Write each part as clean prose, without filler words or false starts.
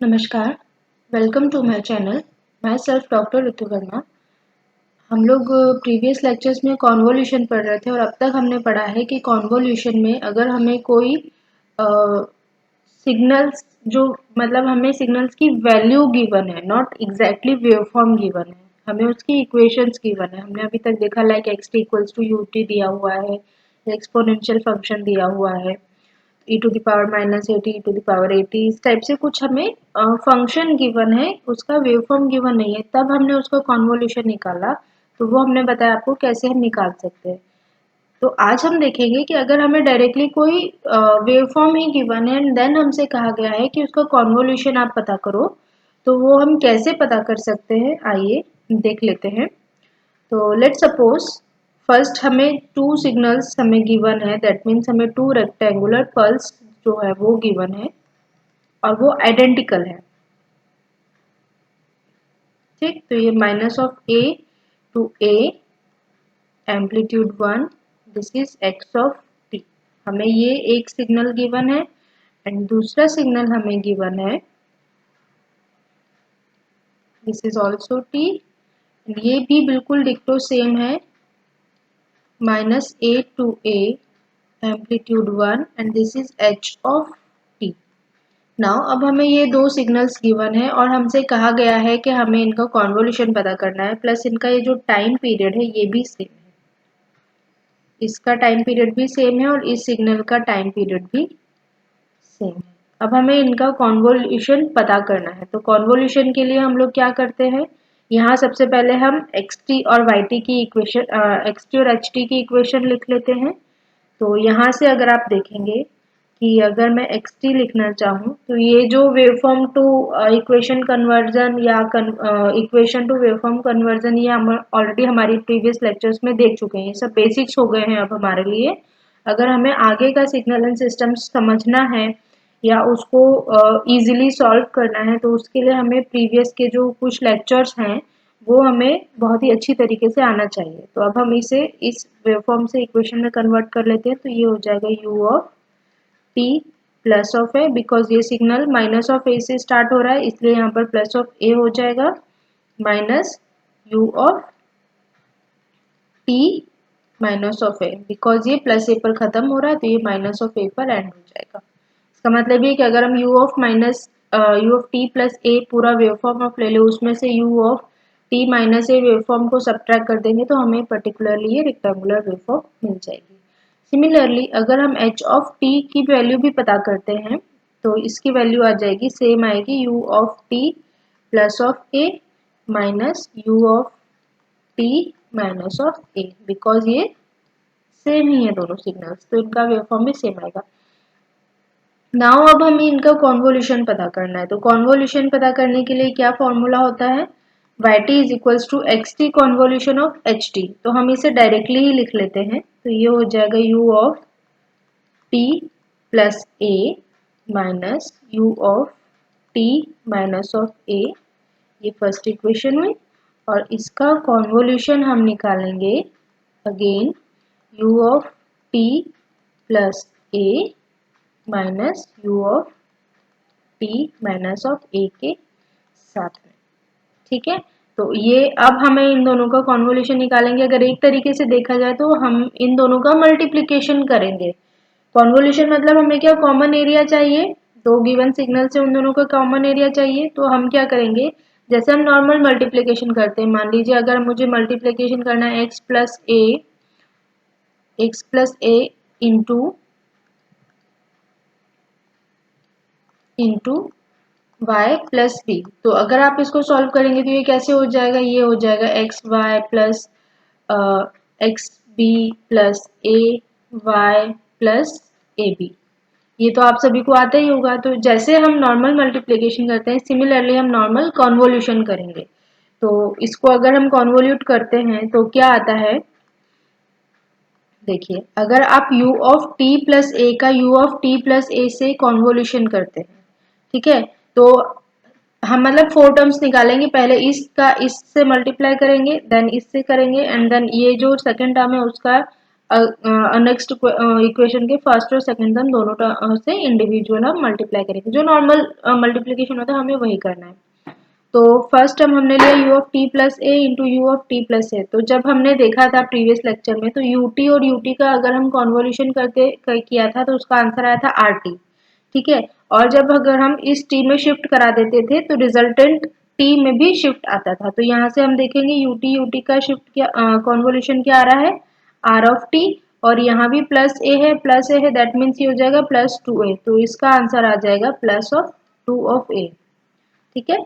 नमस्कार, welcome to my channel. Myself doctor Ritu Verma. हम लोग प्रीवियस लेक्चर्स में कॉन्वोल्यूशन पढ़ रहे थे और अब तक हमने पढ़ा है कि कॉन्वोल्यूशन में अगर हमें कोई सिग्नल्स जो मतलब हमें सिग्नल्स की वैल्यू गिवन है, नॉट एग्जैक्टली वेवफॉर्म गिवन है, हमें उसकी इक्वेशंस गिवन है। हमने अभी तक देखा like x t equals to u t दिया हुआ है, एक्सपोनेंशियल फंक्शन दिया हुआ है, e to the power minus a t, e to the power a t, इस टाइप से कुछ हमें फंक्शन गिवन है, उसका वेवफॉर्म गिवन नहीं है, तब हमने उसका कॉन्वोल्यूशन निकाला। तो वो हमने बताया आपको कैसे हम निकाल सकते हैं। तो आज हम देखेंगे कि अगर हमें डायरेक्टली कोई वेवफॉर्म ही गिवन है एंड देन हमसे कहा गया है कि उसका कॉन्वोल्यूशन आप पता करो, तो वो हम कैसे पता कर सकते हैं, आइए देख लेते हैं। तो लेट सपोज फर्स्ट हमें टू सिग्नल्स हमें गिवन है, दैट मीन्स हमें टू रेक्टेंगुलर पल्स जो है वो गिवन है और वो आइडेंटिकल है। ठीक, तो ये minus of a to a, amplitude 1, this is x of t. हमें ये एक सिग्नल गिवन है एंड दूसरा सिग्नल हमें गिवन है, दिस इज ऑल्सो टी, ये भी बिल्कुल डिक्टो सेम है, minus a to a, amplitude 1, and this is h of t. Now अब हमें ये दो सिग्नल्स गिवन है और हमसे कहा गया है कि हमें इनका कॉन्वोल्यूशन पता करना है, प्लस इनका ये जो टाइम पीरियड है ये भी सेम है, इसका टाइम पीरियड भी सेम है और इस सिग्नल का टाइम पीरियड भी सेम है। अब हमें इनका कॉन्वोल्यूशन पता करना है, तो कॉन्वोल्यूशन के लिए हम लोग क्या करते हैं, यहाँ सबसे पहले हम xt और yt की इक्वेशन, xt और ht की इक्वेशन लिख लेते हैं। तो यहाँ से अगर आप देखेंगे कि अगर मैं xt लिखना चाहूँ तो ये जो वेवफॉर्म टू इक्वेशन कन्वर्जन या इक्वेशन टू वेवफॉर्म कन्वर्जन ये हम ऑलरेडी हमारी प्रीवियस लेक्चर्स में देख चुके हैं, ये सब बेसिक्स हो गए हैं अब हमारे लिए। अगर हमें आगे का सिग्नल एंड सिस्टम समझना है या उसको इजीली सॉल्व करना है तो उसके लिए हमें प्रीवियस के जो कुछ लेक्चर्स हैं वो हमें बहुत ही अच्छी तरीके से आना चाहिए। तो अब हम इसे इस वेवफॉर्म से इक्वेशन में कन्वर्ट कर लेते हैं, तो ये हो जाएगा u of t plus of A, because ये सिग्नल माइनस ऑफ ए से स्टार्ट हो रहा है इसलिए यहाँ पर प्लस ऑफ ए हो जाएगा, minus u of t minus of A, because ये प्लस ए पर खत्म हो रहा है तो ये माइनस ऑफ ए पर एंड हो जाएगा। इसका मतलब ये कि अगर हम u ऑफ t प्लस ए पूरा वेवफॉर्म ऑफ ले ले, उसमें से u of t minus A waveform को सब्ट्रैक्ट कर देंगे तो हमें पर्टिकुलरली ये रेक्टेंगुलर वेवफॉर्म मिल जाएगी। सिमिलरली अगर हम h ऑफ t की वैल्यू भी पता करते हैं तो इसकी वैल्यू आ जाएगी, सेम आएगी, u of t plus of a minus u of t minus of A, because ये सेम ही है दोनों सिग्नल्स, तो इनका वेवफॉर्म भी सेम आएगा। नाउ अब हमें इनका कॉन्वोल्यूशन पता करना है, तो कॉन्वोल्यूशन पता करने के लिए क्या फॉर्मूला होता है, yt is equals to xt convolution of ht। तो हम इसे डायरेक्टली ही लिख लेते हैं, तो ये हो जाएगा u of t plus a minus u of t minus of a, ये फर्स्ट इक्वेशन हुई। और इसका कॉन्वोल्यूशन हम निकालेंगे again u of t plus a minus u of t minus of a के साथ में। ठीक है, तो ये अब हमें इन दोनों का कॉन्वोल्यूशन निकालेंगे। अगर एक तरीके से देखा जाए तो हम इन दोनों का मल्टीप्लिकेशन करेंगे। कॉन्वोल्यूशन मतलब हमें क्या, कॉमन एरिया चाहिए, दो गिवन सिग्नल से उन दोनों का कॉमन एरिया चाहिए। तो हम क्या करेंगे, जैसे हम नॉर्मल मल्टीप्लिकेशन करते हैं, मान लीजिए अगर मुझे मल्टीप्लिकेशन करना है x plus a into y plus B, तो अगर आप इसको सॉल्व करेंगे तो ये कैसे हो जाएगा, ये हो जाएगा x y plus x b plus a y plus a b. ये तो आप सभी को आता ही होगा। तो जैसे हम नॉर्मल मल्टीप्लिकेशन करते हैं सिमिलरली हम नॉर्मल कॉन्वोल्यूशन करेंगे। तो इसको अगर हम कॉन्वोल्यूट करते हैं तो क्या आता है, देखिए अगर आप u ऑफ t प्लस ए का u ऑफ t प्लस ए से कॉन्वोल्यूशन करते हैं, ठीक है, तो हम मतलब फोर टर्म्स निकालेंगे, पहले इसका इससे मल्टीप्लाई करेंगे, देन इससे करेंगे एंड देन ये जो सेकंड टर्म है उसका नेक्स्ट इक्वेशन के फर्स्ट और सेकंड टर्म दोनों से इंडिविजुअल हम मल्टीप्लाई करेंगे। जो नॉर्मल मल्टीप्लिकेशन होता है हमें वही करना है। तो फर्स्ट टर्म हमने लिया u of t plus a into u of t plus a. तो जब हमने देखा था प्रीवियस लेक्चर में तो ut और ut का अगर हम कॉन्वोल्यूशन किया था तो उसका आंसर आया था rt, ठीक है। और जब अगर हम इस t में शिफ्ट करा देते थे तो रिजल्टेंट t में भी शिफ्ट आता था। तो यहाँ से हम देखेंगे ut का शिफ्ट क्या कॉन्वोल्यूशन क्या आ रहा है r ऑफ t, और यहाँ भी प्लस ए है दैट मीन्स ये हो जाएगा प्लस 2a। तो इसका आंसर आ जाएगा प्लस ऑफ 2 ऑफ a, ठीक है।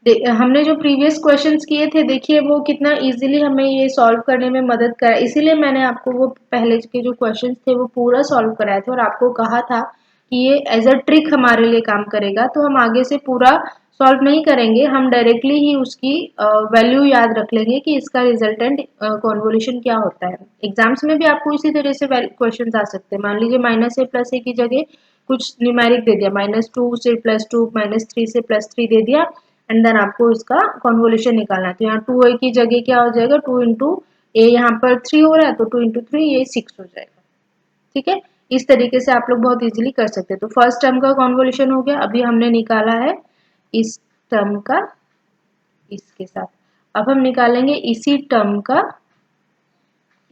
हमने जो प्रीवियस क्वेश्चंस किए थे देखिए वो कितना इजीली हमें ये सॉल्व करने में मदद करा, इसीलिए मैंने आपको वो पहले के जो क्वेश्चंस थे वो पूरा सॉल्व कराए थे और आपको कहा था कि ये एज अ ट्रिक हमारे लिए काम करेगा। तो हम आगे से पूरा सॉल्व नहीं करेंगे, हम डायरेक्टली ही उसकी वैल्यू याद रख लेंगे कि इसका रिजल्टेंट कॉन्वोल्यूशन क्या होता है। एग्जाम्स में भी आपको इसी तरह से क्वेश्चन आ सकते हैं। मान लीजिए माइनस ए प्लस ए की जगह कुछ न्यूमेरिक दे दिया, -2 से +2, -3 से +3 दे दिया एंड देन आपको इसका कॉन्वोल्यूशन निकालना है। तो यहाँ 2a की जगह क्या हो जाएगा 2 इंटू ए, यहाँ पर 3 हो रहा है तो 2 इंटू 3 ये 6 हो जाएगा, ठीक है। इस तरीके से आप लोग बहुत इजीली कर सकते हैं। तो फर्स्ट टर्म का कॉन्वोल्यूशन हो गया, अभी हमने निकाला है इस टर्म का इसके साथ। अब हम निकालेंगे इसी टर्म का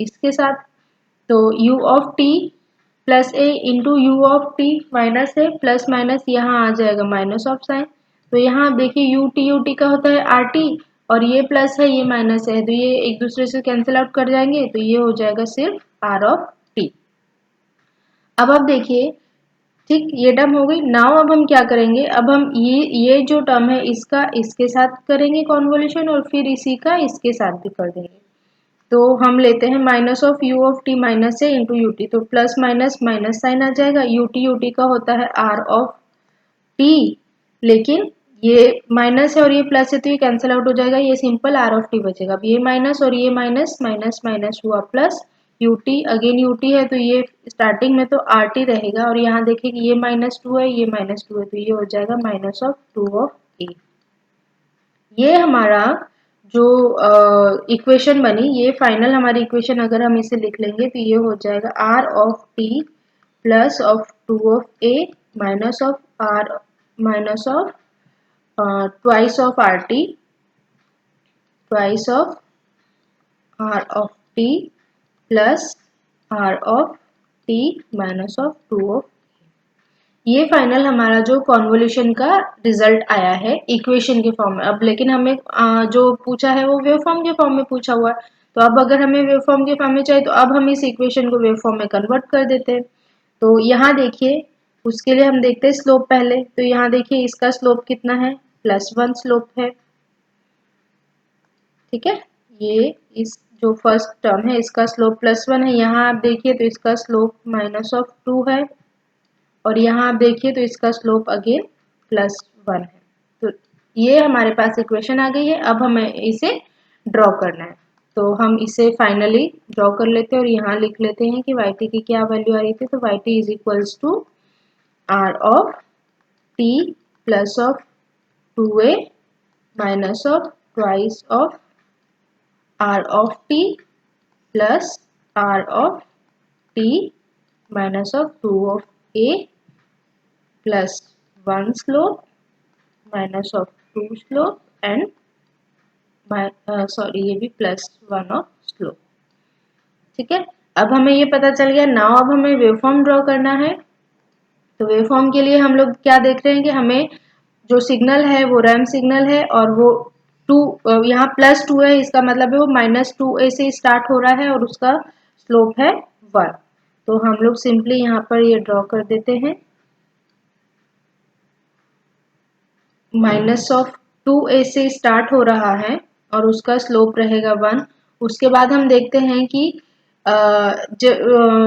इसके साथ। तो u of t plus a into u of t minus है, प्लस माइनस यहाँ आ जाएगा माइनस ऑफ साइन। तो यहाँ देखिए यू टी का होता है आर टी और ये प्लस है ये माइनस है, तो ये एक दूसरे से कैंसिल आउट कर जाएंगे, तो ये हो जाएगा सिर्फ आर ऑफ टी। अब आप देखिए, ठीक, ये टर्म हो गई। नाउ अब हम क्या करेंगे, अब हम ये जो टर्म है इसका इसके साथ करेंगे कॉन्वोल्यूशन और फिर इसी का इसके साथ भी कर देंगे। तो हम लेते हैं minus of you of t minus से इंटू यू टी, तो प्लस माइनस माइनस साइन आ जाएगा। यू टी का होता है आर ऑफ टी, लेकिन ये माइनस है और ये प्लस है तो ये कैंसिल आउट हो जाएगा, ये सिंपल आर ऑफ टी बचेगा। अब ये माइनस और ये माइनस माइनस माइनस हुआ plus U T, again U T है तो ये स्टार्टिंग में तो आर टी रहेगा और यहाँ देखिए कि ये -2 है ये -2 है तो ये हो जाएगा माइनस ऑफ 2 ऑफ ए। ये हमारा जो इक्वेशन बनी, ये फाइनल हमारी इक्वेशन अगर हम इसे लिख लेंगे तो ये हो जाएगा r of t plus of 2 of a minus of r minus of twice of r t twice of r of t plus r of t minus of 2 of. ये फाइनल हमारा जो कॉन्वोल्यूशन का रिजल्ट आया है equation के form में। अब लेकिन हमें जो पूछा है वो वेव फॉर्म के फॉर्म में पूछा हुआ है, तो अब अगर हमें वेव फॉर्म के फॉर्म में चाहिए तो अब हम इस इक्वेशन को वेव फॉर्म में कन्वर्ट कर देते हैं। तो यहाँ देखिए, उसके लिए हम देखते हैं स्लोप पहले। तो यहाँ देखिए इसका स्लोप कितना है, +1 स्लोप है, ठीक है। ये इस जो फर्स्ट टर्म है इसका स्लोप +1 है। यहाँ आप देखिए तो इसका स्लोप -2 है और यहाँ आप देखिए तो इसका स्लोप अगेन +1 है। तो ये हमारे पास इक्वेशन आ गई है। अब हमें इसे ड्रॉ करना है, तो हम इसे फाइनली ड्रॉ कर लेते हैं और यहाँ लिख लेते हैं कि वाई टी की क्या वैल्यू आ रही थी। तो y t is equals to r of t plus of 2a minus of twice of r of t plus r of t minus of 2 of a plus 1 slope minus of 2 slope and sorry ये भी +1 of slope, ठीक है। अब हमें ये पता चल गया। नाउ अब हमें वेवफॉर्म ड्रॉ करना है। तो वेवफॉर्म के लिए हम लोग क्या देख रहे हैं कि हमें जो सिग्नल है वो रैम्प सिग्नल है और वो 2 यहाँ +2 है, इसका मतलब है वो -2a से स्टार्ट हो रहा है और उसका स्लोप है 1। तो हम लोग सिंपली यहाँ पर ये ड्रॉ कर देते हैं, -2a से स्टार्ट हो रहा है और उसका स्लोप रहेगा 1। उसके बाद हम देखते हैं कि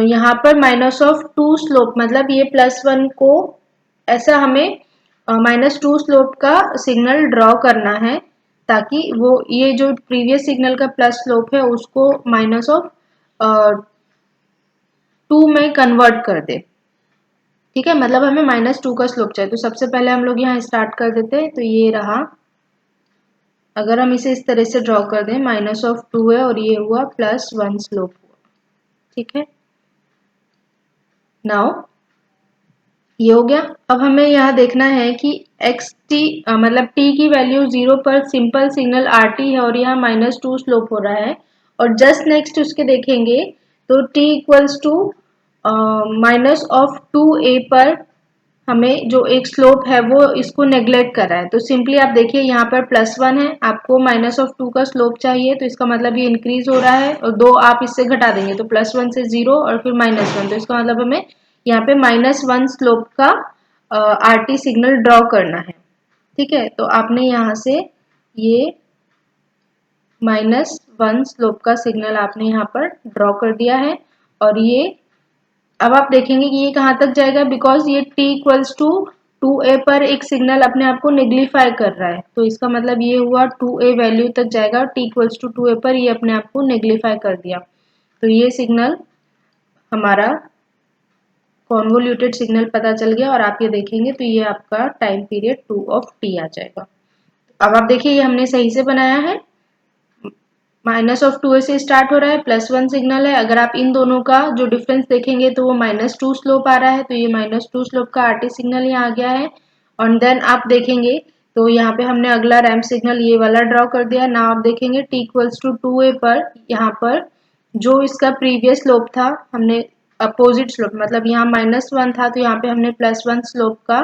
यहाँ पर -2 स्लोप मतलब ये +1 को ऐसा हमें -2 स्लोप का सिग्नल ड्रॉ करना है ताकि वो ये जो प्रीवियस सिग्नल का प्लस स्लोप है उसको -2 में कन्वर्ट कर दे, ठीक है। मतलब हमें -2 का स्लोप चाहिए। तो सबसे पहले हम लोग यहाँ स्टार्ट कर देते हैं। तो ये रहा, अगर हम इसे इस तरह से ड्रॉ कर दें, -2 है और ये हुआ +1 स्लोप हुआ, ठीक है। नाउ ये हो गया। अब हमें यहाँ देखना है कि एक्स टी मतलब टी की वैल्यू 0 पर सिंपल सिग्नल आर टी है और यहाँ -2 स्लोप हो रहा है, और जस्ट नेक्स्ट उसके देखेंगे तो t इक्वल्स टू -2a पर हमें जो एक स्लोप है वो इसको नेग्लेक्ट कर रहा है। तो सिंपली आप देखिए यहाँ पर +1 है, आपको -2 का स्लोप चाहिए, तो इसका मतलब ये इंक्रीज हो रहा है, और 2 आप इससे घटा देंगे तो +1 से 0 और फिर -1, तो इसका मतलब हमें यहाँ पे -1 स्लोप का आरटी सिग्नल ड्रॉ करना है। ठीक है, तो आपने यहाँ से ये -1 स्लोप का सिग्नल आपने यहाँ पर ड्रॉ कर दिया है, और ये अब आप देखेंगे कि ये कहाँ तक जाएगा, बिकॉज ये t इक्वल्स टू 2a पर एक सिग्नल अपने आप को नेग्लिफाई कर रहा है, तो इसका मतलब ये हुआ 2a वैल्यू तक जाएगा, t इक्वल्स टू 2a पर ये अपने आप को नेग्लिफाई कर दिया, तो ये सिग्नल हमारा कॉन्वोल्यूटेड सिग्नल पता चल गया, और आप ये देखेंगे तो ये आपका टाइम पीरियड 2 ऑफ t आ जाएगा। अब आप देखिए ये हमने सही से बनाया है, -2a से स्टार्ट हो रहा है, +1 सिग्नल है, अगर आप इन दोनों का जो डिफरेंस देखेंगे तो वो -2 स्लोप आ रहा है, तो ये -2 स्लोप का आरटी सिग्नल यहाँ आ गया है। और देन आप देखेंगे तो यहाँ पे हमने अगला रैंप सिग्नल ये वाला ड्रॉ कर दिया। ना आप देखेंगे t इक्वल्स टू 2a पर यहाँ पर जो इसका प्रीवियस स्लोप था हमने अपोजिट स्लोप, मतलब यहाँ -1 था तो यहाँ पे हमने +1 स्लोप का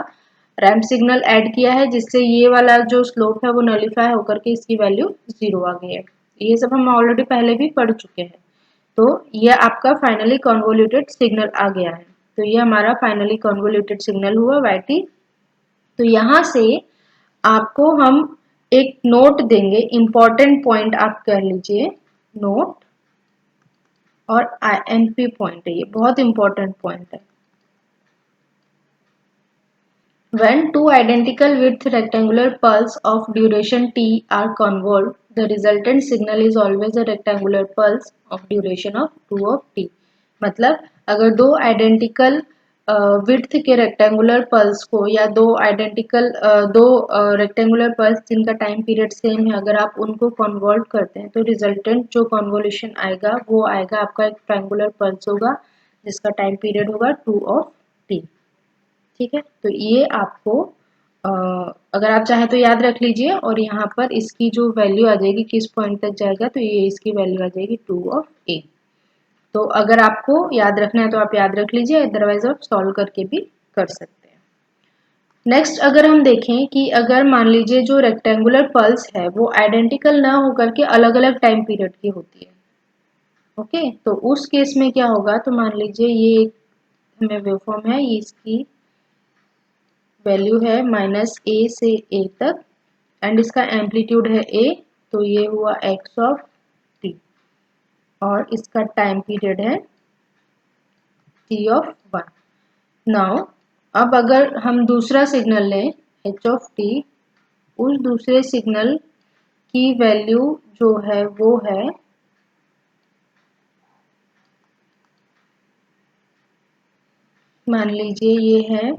रैंप सिग्नल ऐड किया है, जिससे ये वाला जो स्लोप है वो नलिफाई होकर के इसकी वैल्यू 0 आ गई है। ये सब हम ऑलरेडी पहले भी पढ़ चुके हैं। तो ये आपका फाइनली कॉन्वोल्यूटेड सिग्नल आ गया है, तो ये हमारा फाइनली कॉन्वोल्यूटेड सिग्नल हुआ yt। तो यहाँ से आपको हम एक नोट देंगे, इंपॉर्टेंट पॉइंट आप कर लीजिए नोट, और IMP पॉइंट है, ये बहुत इंपॉर्टेंट पॉइंट है। When two identical width rectangular pulse of duration t are convolved, the resultant signal is always a rectangular pulse of duration of 2 of t। मतलब अगर दो आइडेंटिकल विड्थ के rectangular pulse को, या दो आइडेंटिकल रेक्टेंगुलर पल्स जिनका time period same है, अगर आप उनको कन्वर्ट करते हैं तो रिजल्टेंट जो कन्वोल्यूशन आएगा वो आएगा आपका एक ट्रायंगुलर पल्स होगा जिसका टाइम पीरियड होगा 2 ऑफ t। ठीक है, तो ये आपको अगर आप चाहें तो याद रख लीजिए, और यहाँ पर इसकी जो वैल्यू आ जाएगी किस पॉइंट तक जाएगा, तो ये इसकी वैल्यू आ जाएगी 2 ऑफ a। तो अगर आपको याद रखना है तो आप याद रख लीजिए, अदरवाइज आप सॉल्व करके भी कर सकते हैं। नेक्स्ट अगर हम देखें कि अगर मान लीजिए जो रेक्टेंगुलर पल्स है वो आइडेंटिकल ना होकर के अलग अलग टाइम पीरियड की होती है, ओके, तो उस केस में क्या होगा, तो मान लीजिए ये एक हमें वेवफॉर्म है, ये इसकी वैल्यू है -a से a तक, एंड इसका एम्पलीट्यूड है a, तो ये हुआ x ऑफ t, और इसका टाइम पीरियड है t ऑफ 1। नाउ अब अगर हम दूसरा सिग्नल लें h ऑफ t, उस दूसरे सिग्नल की वैल्यू जो है वो है मान लीजिए ये है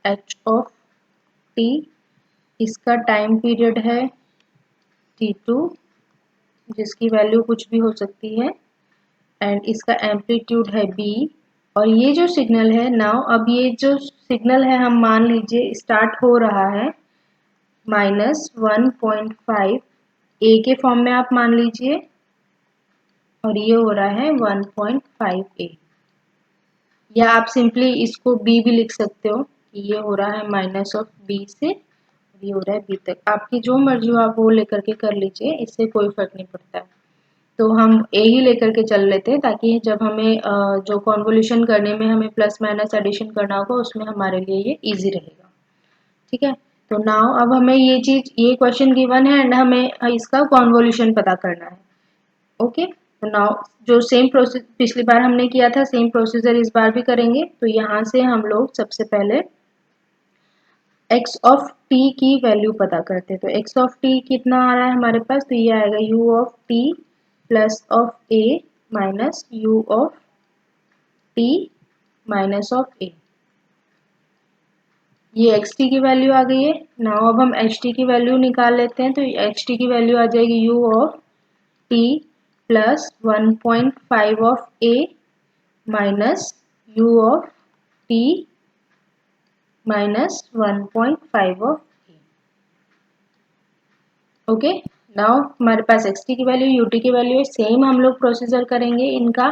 h ऑफ t, इसका टाइम पीरियड है t2 जिसकी वैल्यू कुछ भी हो सकती है, एंड इसका एम्पलीट्यूड है b, और ये जो सिग्नल है नाउ, अब ये जो सिग्नल है हम मान लीजिए स्टार्ट हो रहा है -1.5 a के फॉर्म में आप मान लीजिए, और ये हो रहा है 1.5 a, या आप सिंपली इसको b भी लिख सकते हो कि ये हो रहा है माइनस ऑफ b से, ये हो रहा है b तक, आपकी जो मर्जी हो आप वो लेकर के कर लीजिए, इससे कोई फर्क नहीं पड़ता है। तो हम a ही लेकर के चल लेते हैं, ताकि जब हमें जो कॉन्वोल्यूशन करने में हमें प्लस माइनस एडिशन करना होगा उसमें हमारे लिए ये इजी रहेगा। ठीक है, तो नाउ अब हमें ये क्वेश्चन गिवन है एंड हमें इसका कॉन्वोल्यूशन पता करना है। ओके, तो नाउ जो सेम प्रोसेस पिछली बार हमने किया था सेम प्रोसीजर इस बार भी करेंगे। तो यहाँ से हम लोग सबसे पहले x ऑफ t की वैल्यू पता करते हैं। तो x ऑफ t कितना आ रहा है हमारे पास, तो ये आएगा u of t plus of a minus u of t minus of a, ये xt की वैल्यू आ गई है। नाउ अब हम ht की वैल्यू निकाल लेते हैं, तो ht की वैल्यू आ जाएगी u of t plus 1.5 of a minus u of t minus 1.5 of a। Okay, now हमारे पास xt की वैल्यू ut की वैल्यू है। सेम हम लोग प्रोसीजर करेंगे, इनका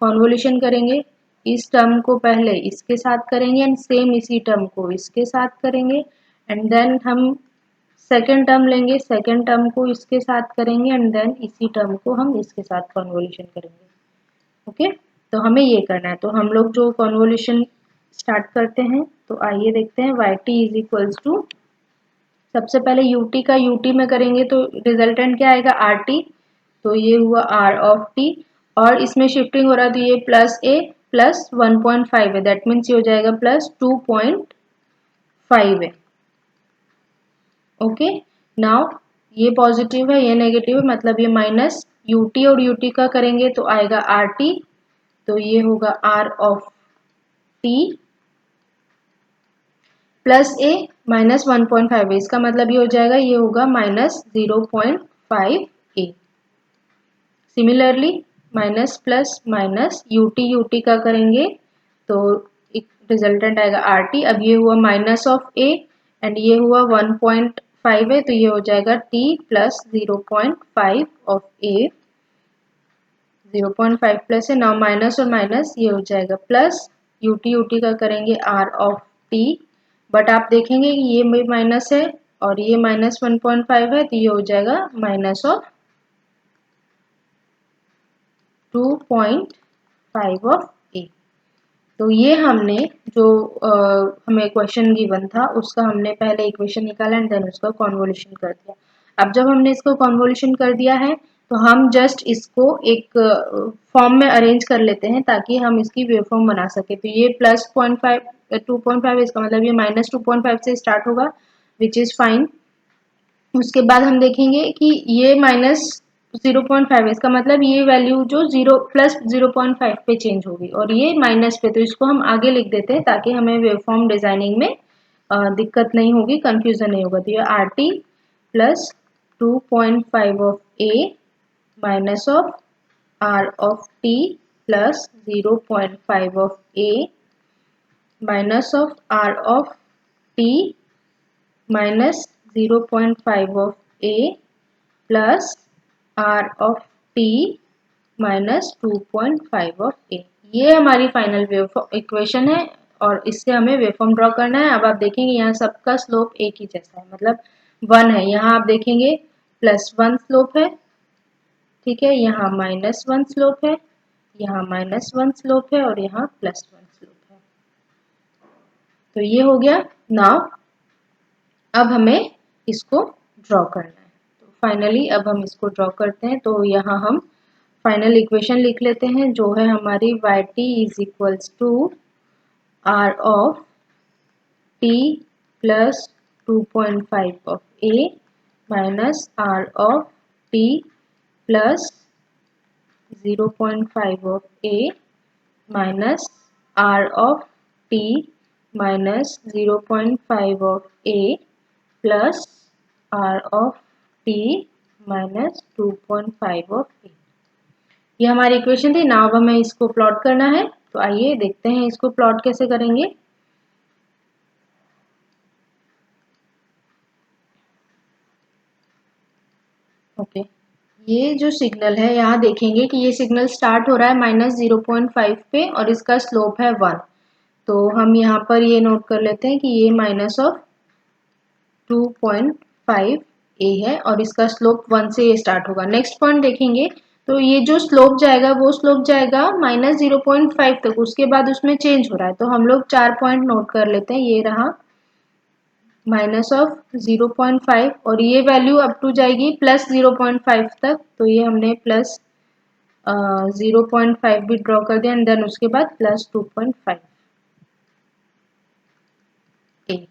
कॉन्वोल्यूशन करेंगे। इस टर्म को पहले इसके साथ करेंगे एंड सेम इसी टर्म को इसके साथ करेंगे एंड देन हम सेकेंड टर्म लेंगे, सेकेंड टर्म को इसके साथ करेंगे एंड देन इसी टर्म को हम इसके साथ कॉन्वोल्यूशन करेंगे। ओके, तो हमें ये करना है। तो हम लोग जो कॉन्वोल्यूशन स्टार्ट करते हैं, तो आइए देखते हैं। yt इज इक्वल्स टू, सबसे पहले ut का ut में करेंगे तो रिजल्टेंट क्या आएगा rt, तो ये हुआ r ऑफ t और इसमें शिफ्टिंग हो रहा है तो ये प्लस a प्लस 1.5 है, दैट मीन्स ये हो जाएगा प्लस 2.5 है। ओके, नाउ ये पॉजिटिव है ये नेगेटिव है, मतलब ये माइनस ut और ut का करेंगे तो आएगा rt, तो ये होगा r of t plus a minus 1.5 है, इसका मतलब ये हो जाएगा, ये होगा minus 0.5 a. Similarly minus plus minus ut का करेंगे तो एक रिजल्टेंट आएगा rt। अब ये हुआ माइनस ऑफ ए एंड ये हुआ 1.5 है, तो ये हो जाएगा t plus 0.5 of A. 0.5 plus है, नाउ माइनस और माइनस ये हो जाएगा प्लस, ut का करेंगे r ऑफ t, बट आप देखेंगे कि ये माइनस है और ये माइनस 1.5 है, तो ये हो जाएगा माइनस ऑफ 2.5 ऑफ ए। तो ये हमने जो हमें क्वेश्चन गिवन था उसका हमने पहले इक्वेशन निकाला एंड देन उसका कॉन्वोल्यूशन कर दिया। अब जब हमने इसको कॉन्वोल्यूशन कर दिया है तो हम जस्ट इसको एक फॉर्म में अरेंज कर लेते हैं ताकि हम इसकी वेव फॉर्म बना सके। तो ये प्लस 2.5 इसका मतलब ये माइनस 2.5 से स्टार्ट होगा विच इज फाइन। उसके बाद हम देखेंगे कि ये माइनस 0.5 है, इसका मतलब ये वैल्यू जो 0 प्लस 0.5 पे चेंज होगी और ये माइनस पे, तो इसको हम आगे लिख देते हैं ताकि हमें वेवफॉर्म डिजाइनिंग में दिक्कत नहीं होगी, कंफ्यूजन नहीं होगा। तो ये r t plus 2.5 of a minus of r of t plus 0.5 of a minus of r of t minus 0.5 of a plus r of t minus 2.5 of a। ये हमारी फाइनल वेव इक्वेशन है और इससे हमें waveform draw करना है। अब आप देखेंगे यहाँ सबका स्लोप एक ही जैसा है, मतलब 1 है। यहाँ आप देखेंगे +1 स्लोप है, ठीक है, यहाँ -1 स्लोप है, यहाँ -1 स्लोप है और यहाँ +1 स्लोप है। तो ये हो गया। नाउ अब हमें इसको ड्रॉ करना है। तो फाइनली अब हम इसको ड्रॉ करते हैं। तो यहाँ हम फाइनल इक्वेशन लिख लेते हैं जो है हमारी yt is equals to r of t plus 2.5 of a minus r of t plus 0.5 of a minus r of t minus 0.5 of a plus r of t minus 2.5 of a। ये हमारी equation थी। Now अब हमें इसको plot करना है, तो आइए देखते हैं इसको प्लॉट कैसे करेंगे। ओके, ये जो सिग्नल है यहाँ देखेंगे कि ये सिग्नल स्टार्ट हो रहा है -0.5 पे और इसका स्लोप है 1। तो हम यहाँ पर ये नोट कर लेते हैं कि ये माइनस ऑफ 2.5 ए है और इसका स्लोप 1 से ये स्टार्ट होगा। नेक्स्ट पॉइंट देखेंगे तो ये जो स्लोप जाएगा वो स्लोप जाएगा -0.5 तक, उसके बाद उसमें चेंज हो रहा है। तो हम लोग 4 पॉइंट नोट कर लेते हैं। ये रहा माइनस ऑफ 0.5 और ये वैल्यू अप टू जाएगी प्लस 0.5 तक, तो ये हमने प्लस 0.5 भी ड्रॉ कर दिया एंड देन उसके बाद प्लस 2.5 ए,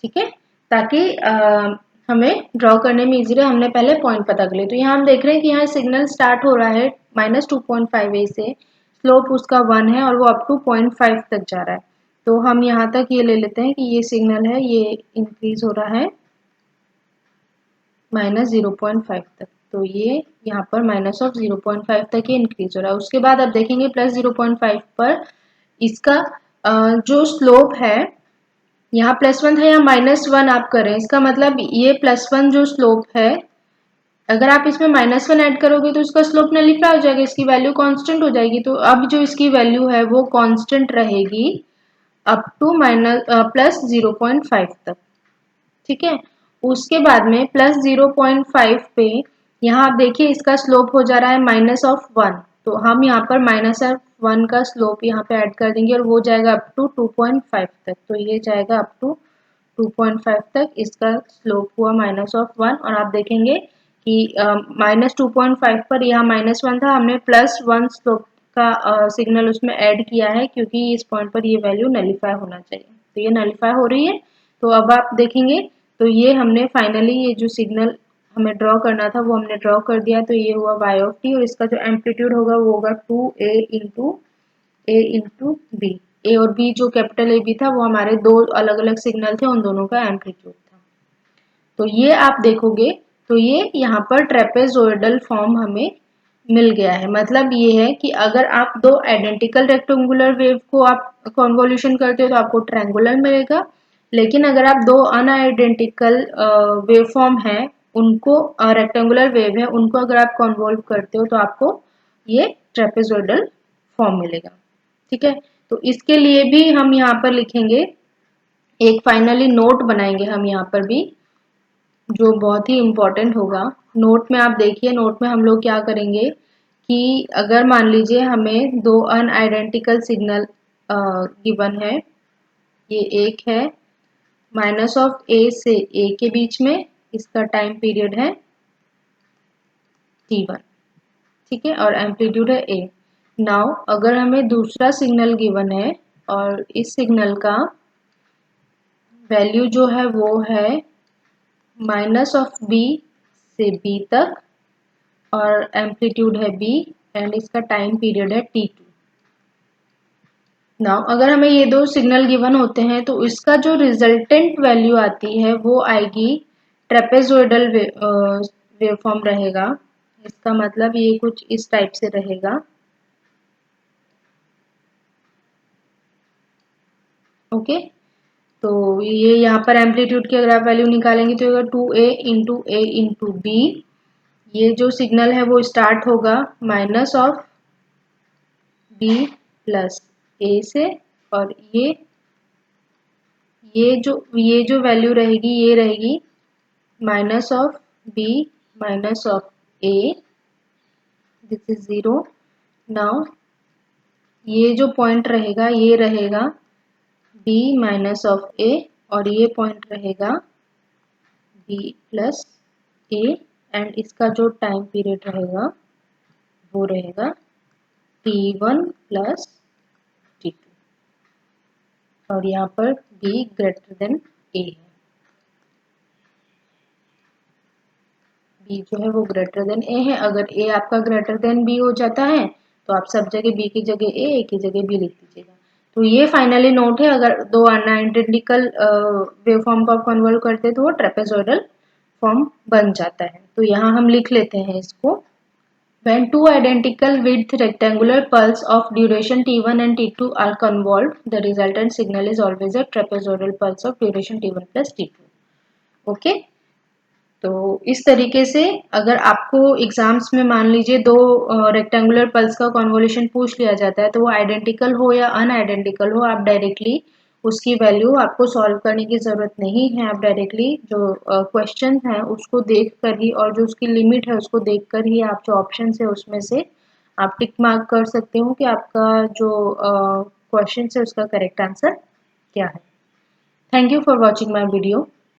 ठीक है, ताकि हमें ड्रॉ करने में इजी रहे। हमने पहले पॉइंट पता कर लिया। तो यहाँ हम देख रहे हैं कि यहाँ सिग्नल स्टार्ट हो रहा है -2.5 ए से, स्लोप उसका 1 है और वो अप टू 0.5 तक जा रहा है। तो हम यहाँ तक ये ले लेते हैं कि ये सिग्नल है, ये इंक्रीज हो रहा है -0.5 तक। तो ये यहाँ पर माइनस ऑफ 0.5 तक ये इंक्रीज हो रहा है। उसके बाद आप देखेंगे प्लस 0.5 पर इसका जो स्लोप है, यहाँ +1 था, यहाँ -1 आप करें, इसका मतलब ये +1 जो स्लोप है, अगर आप इसमें -1 ऐड करोगे तो इसका स्लोप नलिफाई हो जाएगा, इसकी वैल्यू कांस्टेंट हो जाएगी। तो अब जो इसकी वैल्यू है वो कांस्टेंट रहेगी अप टू प्लस 0.5 तक, ठीक है। उसके बाद में प्लस 0.5 पे यहाँ आप देखिए इसका स्लोप हो जा रहा है -1, तो हम यहाँ पर -1 का स्लोप यहाँ पे ऐड कर देंगे और वो जाएगा अप टू 2.5 तक। तो ये जाएगा अप टू 2.5 तक, इसका स्लोप हुआ -1। और आप देखेंगे कि -2.5 पर यहाँ -1 था, हमने +1 स्लोप का सिग्नल उसमें ऐड किया है, क्योंकि इस पॉइंट पर ये वैल्यू नलिफाई होना चाहिए। तो ये नलिफाई हो रही है। तो अब आप देखेंगे तो ये हमने फाइनली ये जो सिग्नल हमें ड्रॉ करना था वो हमने ड्रॉ कर दिया। तो ये हुआ y ऑफ t और इसका जो एम्पलीट्यूड होगा वो होगा 2a इंटू बी। ए और बी जो कैपिटल ए बी था वो हमारे दो अलग अलग सिग्नल थे, उन दोनों का एम्पलीट्यूड था। तो ये आप देखोगे तो ये यहाँ पर ट्रेपेजोइडल फॉर्म हमें मिल गया है। मतलब ये है कि अगर आप दो आइडेंटिकल रेक्टेंगुलर वेव को आप कन्वोल्यूशन करते हो तो आपको ट्रायंगुलर मिलेगा, लेकिन अगर आप दो अनआइडेंटिकल वेव फॉर्म है, उनको रेक्टेंगुलर वेव है, उनको अगर आप कन्वोल्व करते हो तो आपको ये ट्रेपेजोइडल फॉर्म मिलेगा, ठीक है। तो इसके लिए भी हम यहाँ पर लिखेंगे, एक फाइनली नोट बनाएंगे हम यहाँ पर भी, जो बहुत ही इम्पोर्टेंट होगा। नोट में आप देखिए, नोट में हम लोग क्या करेंगे कि अगर मान लीजिए हमें दो अनआइडेंटिकल सिग्नल गिवन है, ये एक है माइनस ऑफ ए से ए के बीच में, इसका टाइम पीरियड है t1, ठीक है, और एम्पलीट्यूड है a। नाउ अगर हमें दूसरा सिग्नल गिवन है और इस सिग्नल का वैल्यू जो है वो है माइनस ऑफ b से b तक और एम्पलीट्यूड है b एंड इसका टाइम पीरियड है t2। नाउ अगर हमें ये दो सिग्नल गिवन होते हैं तो इसका जो रिजल्टेंट वैल्यू आती है वो आएगी ट्रेपेजोइडल वेवफॉर्म रहेगा। इसका मतलब ये कुछ इस टाइप से रहेगा, ओके। तो ये यहाँ पर एम्पलीट्यूड की अगर आप वैल्यू निकालेंगे तो 2a इंटू ए इंटू बी। ये जो सिग्नल है वो स्टार्ट होगा माइनस ऑफ b प्लस ए से, और ये जो वैल्यू रहेगी ये रहेगी minus of b minus of a, this is 0। Now ये जो पॉइंट रहेगा ये रहेगा b माइनस ऑफ a और ये पॉइंट रहेगा b प्लस a एंड इसका जो टाइम पीरियड रहेगा वो रहेगा t1 प्लस t2 और यहाँ पर b ग्रेटर देन a है, b जो है वो ग्रेटर देन a है। अगर a आपका ग्रेटर देन b हो जाता है तो आप सब जगह b की जगह a की जगह b लिख दीजिएगा। तो ये फाइनली नोट है, अगर दो अनआइडेंटिकल वेवफॉर्म को आप कन्वर्ट करते तो वो ट्रेपेजोइडल फॉर्म बन जाता है। तो यहाँ हम लिख लेते हैं इसको, when two identical width rectangular pulse of duration t1 and t2 are convolved, the resultant signal is always a trapezoidal pulse of duration t1 plus t2, okay. तो इस तरीके से अगर आपको एग्जाम्स में मान लीजिए दो रेक्टेंगुलर पल्स का कन्वोल्यूशन पूछ लिया जाता है, तो वो आइडेंटिकल हो या अनआइडेंटिकल हो, आप डायरेक्टली उसकी वैल्यू आपको सॉल्व करने की ज़रूरत नहीं है। आप डायरेक्टली जो क्वेश्चन है उसको देख कर ही और जो उसकी लिमिट है उसको देख कर ही आप जो ऑप्शन है उसमें से आप टिक मार्क कर सकते हो कि आपका जो क्वेश्चन है उसका करेक्ट आंसर क्या है। Thank you for watching my video.